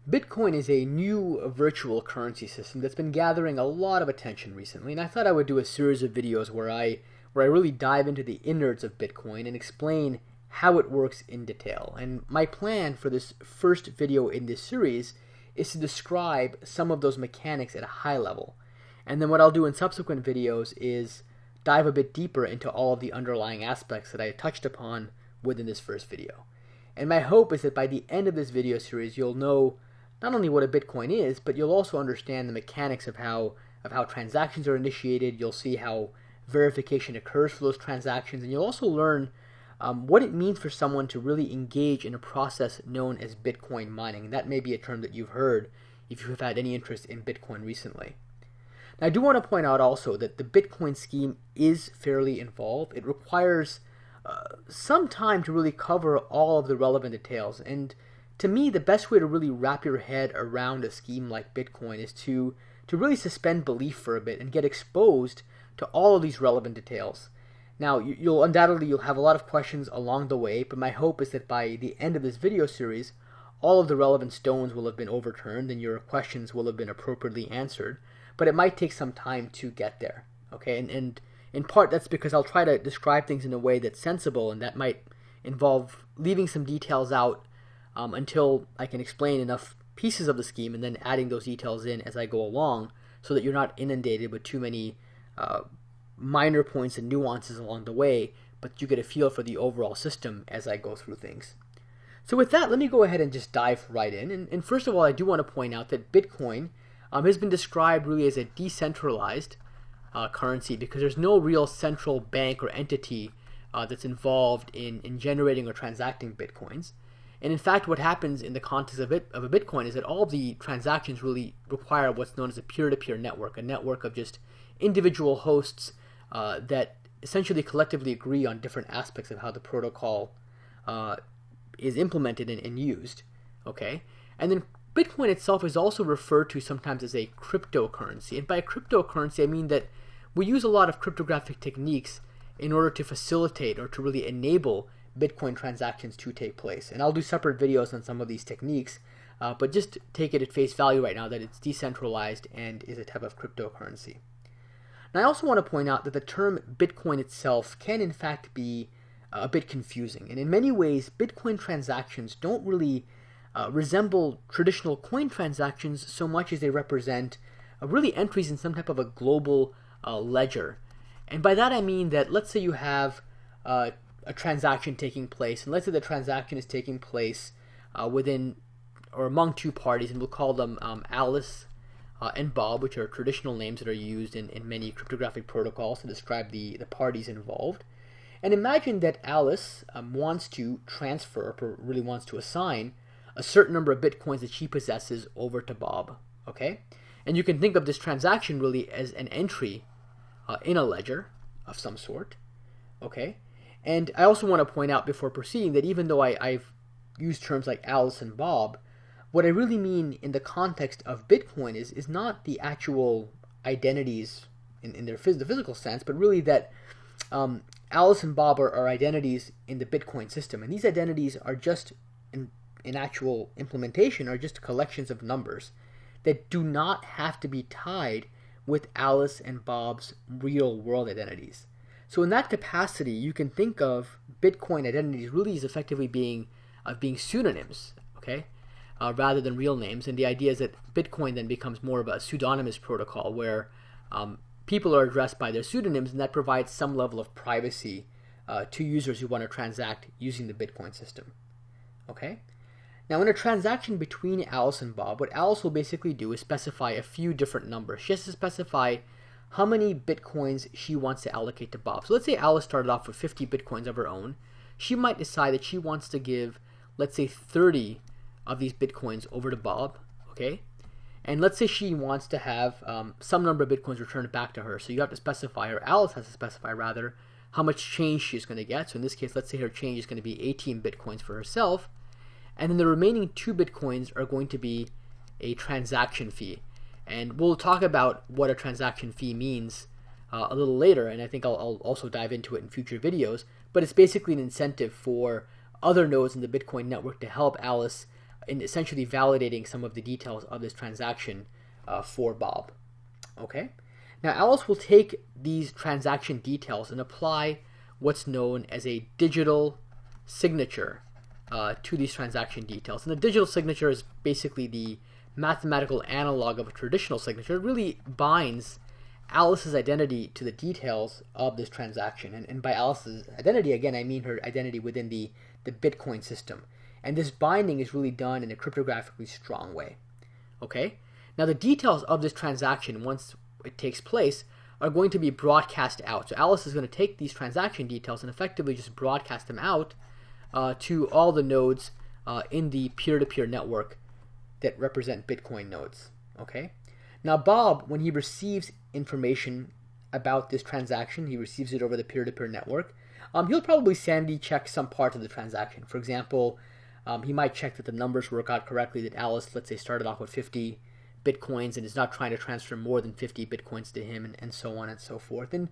Bitcoin is a new virtual currency system that's been gathering a lot of attention recently, and I thought I would do a series of videos where I really dive into the innards of Bitcoin and explain how it works in detail. And my plan for this first video in this series is to describe some of those mechanics at a high level. And then what I'll do in subsequent videos is dive a bit deeper into all of the underlying aspects that I touched upon within this first video. And my hope is that by the end of this video series, you'll know not only what a Bitcoin is, but you'll also understand the mechanics of how transactions are initiated. You'll see how verification occurs for those transactions, and you'll also learn what it means for someone to really engage in a process known as Bitcoin mining. And that may be a term that you've heard if you have had any interest in Bitcoin recently. Now, I do want to point out also that the Bitcoin scheme is fairly involved. It requires some time to really cover all of the relevant details, and to me, the best way to really wrap your head around a scheme like Bitcoin is to really suspend belief for a bit and get exposed to all of these relevant details. Now, you'll have a lot of questions along the way, but my hope is that by the end of this video series, all of the relevant stones will have been overturned and your questions will have been appropriately answered, but it might take some time to get there, okay? And in part, that's because I'll try to describe things in a way that's sensible, and that might involve leaving some details out until I can explain enough pieces of the scheme and then adding those details in as I go along so that you're not inundated with too many minor points and nuances along the way, but you get a feel for the overall system as I go through things. So with that, let me go ahead and just dive right in. And first of all, I do want to point out that Bitcoin has been described really as a decentralized currency because there's no real central bank or entity that's involved in generating or transacting Bitcoins. And in fact, what happens in the context of a Bitcoin is that all of the transactions really require what's known as a peer-to-peer network, a network of just individual hosts that essentially collectively agree on different aspects of how the protocol is implemented and used. Okay, and then Bitcoin itself is also referred to sometimes as a cryptocurrency. And by cryptocurrency, I mean that we use a lot of cryptographic techniques in order to facilitate or to really enable Bitcoin transactions to take place. And I'll do separate videos on some of these techniques, but just take it at face value right now that it's decentralized and is a type of cryptocurrency. And I also want to point out that the term Bitcoin itself can in fact be a bit confusing. And in many ways, Bitcoin transactions don't really resemble traditional coin transactions so much as they represent really entries in some type of a global ledger. And by that I mean that let's say you have a transaction taking place, and let's say the transaction is taking place within or among two parties, and we'll call them Alice and Bob, which are traditional names that are used in many cryptographic protocols to describe the parties involved. And imagine that Alice wants to transfer, or really wants to assign, a certain number of Bitcoins that she possesses over to Bob, okay? And you can think of this transaction really as an entry in a ledger of some sort, okay? And I also want to point out before proceeding that even though I've used terms like Alice and Bob, what I really mean in the context of Bitcoin is not the actual identities in the physical sense, but really that Alice and Bob are identities in the Bitcoin system. And these identities are just, in actual implementation, are just collections of numbers that do not have to be tied with Alice and Bob's real world identities. So in that capacity, you can think of Bitcoin identities really as effectively being pseudonyms, okay, rather than real names. And the idea is that Bitcoin then becomes more of a pseudonymous protocol where people are addressed by their pseudonyms, and that provides some level of privacy to users who want to transact using the Bitcoin system, okay? Now, in a transaction between Alice and Bob, what Alice will basically do is specify a few different numbers. She has to specify how many Bitcoins she wants to allocate to Bob. So let's say Alice started off with 50 Bitcoins of her own. She might decide that she wants to give, let's say, 30 of these Bitcoins over to Bob, okay? And let's say she wants to have some number of Bitcoins returned back to her. So you have to specify, or Alice has to specify rather, how much change she's going to get. So in this case, let's say her change is going to be 18 Bitcoins for herself. And then the remaining 2 Bitcoins are going to be a transaction fee. And we'll talk about what a transaction fee means a little later, and I think I'll also dive into it in future videos. But it's basically an incentive for other nodes in the Bitcoin network to help Alice in essentially validating some of the details of this transaction for Bob. Okay? Now Alice will take these transaction details and apply what's known as a digital signature to these transaction details. And the digital signature is basically the mathematical analog of a traditional signature. It really binds Alice's identity to the details of this transaction. And by Alice's identity, again, I mean her identity within the Bitcoin system. And this binding is really done in a cryptographically strong way. Okay? Now the details of this transaction, once it takes place, are going to be broadcast out. So Alice is going to take these transaction details and effectively just broadcast them out to all the nodes in the peer-to-peer network that represent Bitcoin nodes. Okay? Now Bob, when he receives information about this transaction, he receives it over the peer-to-peer network, he'll probably sanity check some part of the transaction. For example, he might check that the numbers work out correctly, that Alice, let's say, started off with 50 Bitcoins and is not trying to transfer more than 50 Bitcoins to him, and so on and so forth. And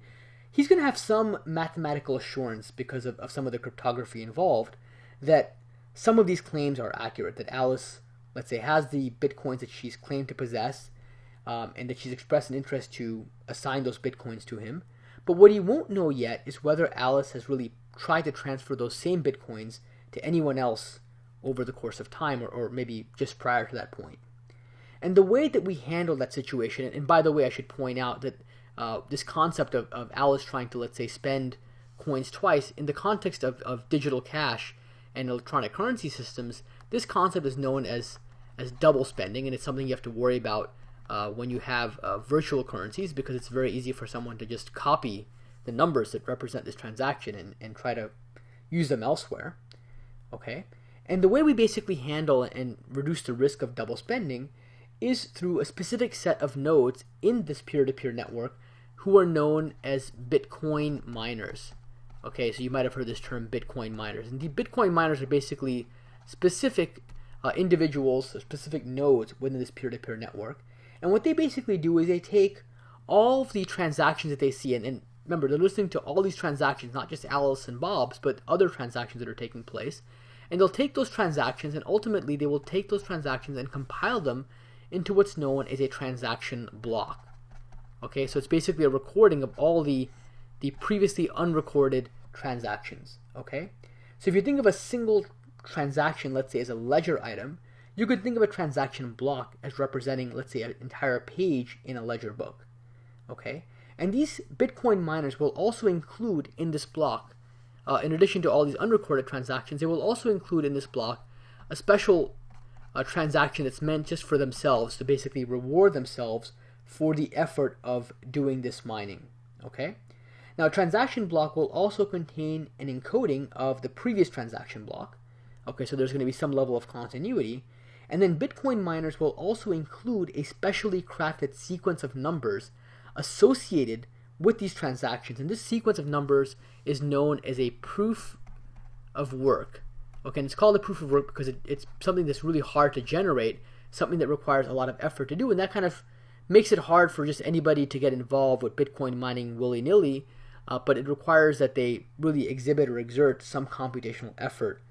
he's going to have some mathematical assurance because of some of the cryptography involved that some of these claims are accurate, that Alice, let's say, has the Bitcoins that she's claimed to possess, and that she's expressed an interest to assign those Bitcoins to him. But what he won't know yet is whether Alice has really tried to transfer those same Bitcoins to anyone else over the course of time, or maybe just prior to that point. And the way that we handle that situation, and by the way, I should point out that this concept of Alice trying to, let's say, spend coins twice, in the context of digital cash and electronic currency systems, this concept is known as double spending, and it's something you have to worry about when you have virtual currencies, because it's very easy for someone to just copy the numbers that represent this transaction and try to use them elsewhere. Okay? And the way we basically handle and reduce the risk of double spending is through a specific set of nodes in this peer-to-peer network who are known as Bitcoin miners. Okay, so you might have heard this term, Bitcoin miners. And the Bitcoin miners are basically specific individuals, specific nodes within this peer-to-peer network. And what they basically do is they take all of the transactions that they see, and remember, they're listening to all these transactions, not just Alice and Bob's, but other transactions that are taking place. And they'll take those transactions, and ultimately they will take those transactions and compile them into what's known as a transaction block. Okay, so it's basically a recording of all the previously unrecorded transactions. Okay, so if you think of a single transaction, let's say, as a ledger item, you could think of a transaction block as representing, let's say, an entire page in a ledger book. Okay, and these Bitcoin miners will also include in this block, in addition to all these unrecorded transactions, they will also include in this block a special transaction that's meant just for themselves, to basically reward themselves for the effort of doing this mining. Okay? Now, a transaction block will also contain an encoding of the previous transaction block. Okay, so there's going to be some level of continuity. And then Bitcoin miners will also include a specially crafted sequence of numbers associated with these transactions. And this sequence of numbers is known as a proof of work. Okay, and it's called a proof of work because it's something that's really hard to generate, something that requires a lot of effort to do, and that kind of makes it hard for just anybody to get involved with Bitcoin mining willy-nilly, but it requires that they really exhibit or exert some computational effort,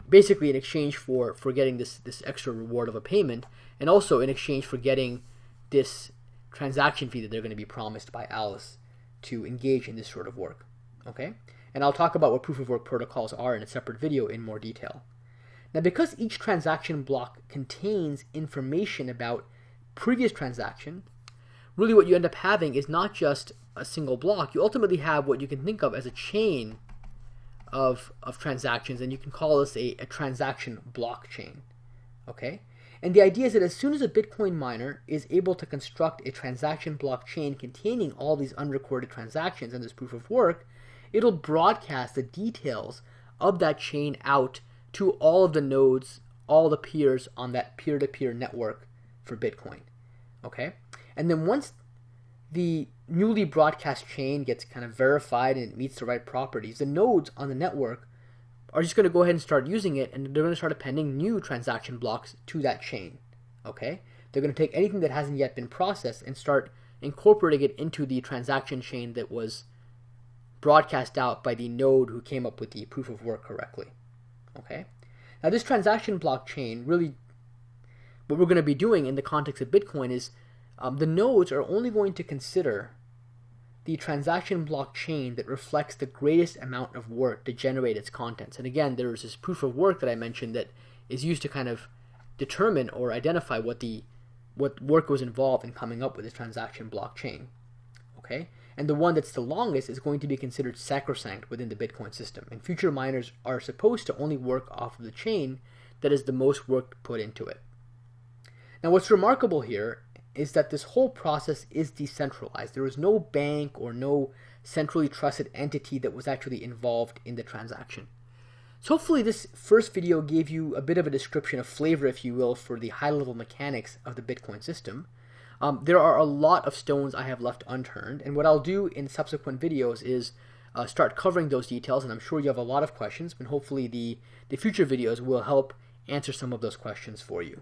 basically in exchange for getting this extra reward of a payment, and also in exchange for getting this transaction fee that they're going to be promised by Alice to engage in this sort of work. Okay? And I'll talk about what proof-of-work protocols are in a separate video in more detail. Now, because each transaction block contains information about previous transaction, really what you end up having is not just a single block. You ultimately have what you can think of as a chain of transactions, and you can call this a transaction blockchain. Okay? And the idea is that as soon as a Bitcoin miner is able to construct a transaction blockchain containing all these unrecorded transactions and this proof of work, it'll broadcast the details of that chain out to all of the nodes, all the peers on that peer-to-peer network for Bitcoin. Okay? And then once the newly broadcast chain gets kind of verified and it meets the right properties, the nodes on the network are just going to go ahead and start using it, and they're going to start appending new transaction blocks to that chain. Okay? They're going to take anything that hasn't yet been processed and start incorporating it into the transaction chain that was broadcast out by the node who came up with the proof of work correctly. Okay? Now this transaction blockchain, really what we're going to be doing in the context of Bitcoin is the nodes are only going to consider the transaction blockchain that reflects the greatest amount of work to generate its contents. And again, there's this proof of work that I mentioned that is used to kind of determine or identify what work was involved in coming up with this transaction blockchain. Okay? And the one that's the longest is going to be considered sacrosanct within the Bitcoin system. And future miners are supposed to only work off of the chain that is the most work put into it. Now what's remarkable here is that this whole process is decentralized. There is no bank or no centrally trusted entity that was actually involved in the transaction. So hopefully this first video gave you a bit of a description, a flavor, if you will, for the high-level mechanics of the Bitcoin system. There are a lot of stones I have left unturned, and what I'll do in subsequent videos is start covering those details, and I'm sure you have a lot of questions, but hopefully the future videos will help answer some of those questions for you.